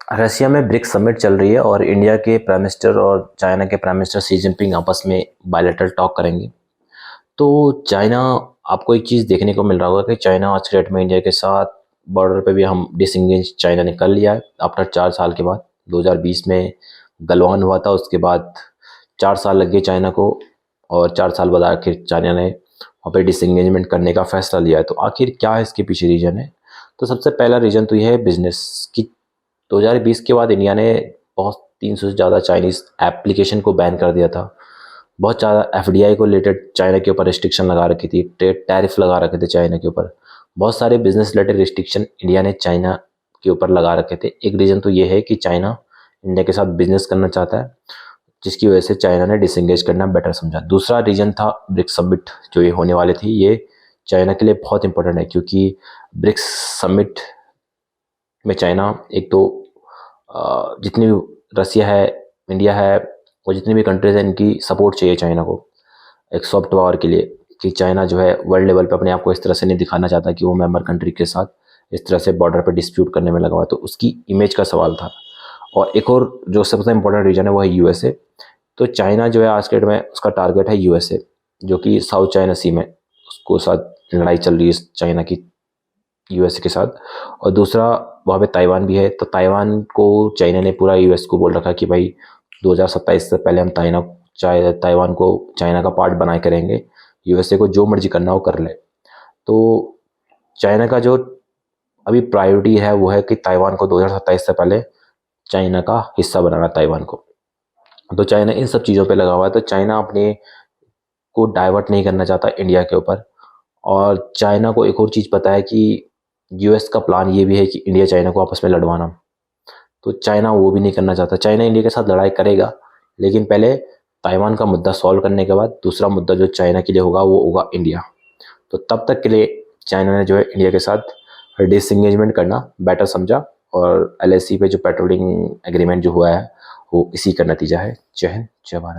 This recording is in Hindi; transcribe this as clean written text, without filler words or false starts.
रशिया में ब्रिक्स समिट चल रही है और इंडिया के प्राइम मिनिस्टर और चाइना के प्राइम मिनिस्टर शी जिनपिंग आपस में बायलैटरल टॉक करेंगे। तो चाइना, आपको एक चीज़ देखने को मिल रहा होगा कि चाइना आज के डेट में इंडिया के साथ बॉर्डर पे भी हम डिसंगेज चाइना ने कर लिया है आफ्टर 4 साल के बाद। 2020 में गलवान हुआ था, उसके बाद 4 साल लग गए चाइना को और 4 साल बाद आखिर चाइना ने वहाँ पे डिसंगेजमेंट करने का फैसला लिया है। तो आखिर क्या है इसके पीछे रीज़न है? तो सबसे पहला रीज़न तो ये है बिजनेस की। 2020 के बाद इंडिया ने बहुत 300 से ज़्यादा चाइनीज़ एप्लीकेशन को बैन कर दिया था। बहुत ज़्यादा एफडीआई को रिलेटेड चाइना के ऊपर रिस्ट्रिक्शन लगा रखी थी, ट्रेड टैरिफ लगा रखे थे चाइना के ऊपर। बहुत सारे बिजनेस रिलेटेड रिस्ट्रिक्शन इंडिया ने चाइना के ऊपर लगा रखे थे। एक रीज़न तो ये है कि चाइना इंडिया के साथ बिजनेस करना चाहता है, जिसकी वजह से चाइना ने डिसंगेज करना बेटर समझा। दूसरा रीज़न था ब्रिक्स समिट जो ये होने वाली थी। ये चाइना के लिए बहुत इंपॉर्टेंट है क्योंकि ब्रिक्स समिट में चाइना एक तो जितनी रसिया है, इंडिया है और जितनी भी कंट्रीज हैं, इनकी सपोर्ट चाहिए चाइना को एक सॉफ्ट पावर के लिए, कि चाइना जो है वर्ल्ड लेवल पे अपने आप को इस तरह से नहीं दिखाना चाहता कि वो मेंबर कंट्री के साथ इस तरह से बॉर्डर पे डिस्प्यूट करने में लगा हुआ है। तो उसकी इमेज का सवाल था। और एक और जो सबसे इम्पोर्टेंट रीजन है वो है यूएसए। तो चाइना जो है आज के डेट में उसका टारगेट है यूएसए, जो कि साउथ चाइना सी में उसको साथ लड़ाई चल रही है चाइना की यूएसए के साथ। और दूसरा वहाँ पे ताइवान भी है। तो ताइवान को चाइना ने पूरा यूएस को बोल रखा कि भाई 2027 से पहले हम ताइवान को चाइना का पार्ट बनाए करेंगे, यूएसए को जो मर्जी करना हो कर ले। तो चाइना का जो अभी प्रायोरिटी है वो है कि ताइवान को 2027 से पहले चाइना का हिस्सा बनाना ताइवान को। तो चाइना इन सब चीज़ों पे लगा हुआ है। तो चाइना अपने को डाइवर्ट नहीं करना चाहता इंडिया के ऊपर। और चाइना को एक और चीज़ पता है कि यूएस का प्लान ये भी है कि इंडिया चाइना को आपस में लड़वाना। तो चाइना वो भी नहीं करना चाहता। चाइना इंडिया के साथ लड़ाई करेगा, लेकिन पहले ताइवान का मुद्दा सॉल्व करने के बाद दूसरा मुद्दा जो चाइना के लिए होगा वो होगा इंडिया। तो तब तक के लिए चाइना ने जो है इंडिया के साथ डिसंगेजमेंट करना बेटर समझा। और एलएसी पे जो पेट्रोलिंग एग्रीमेंट जो हुआ है वो इसी का नतीजा है। जय हिंद, जय भारत।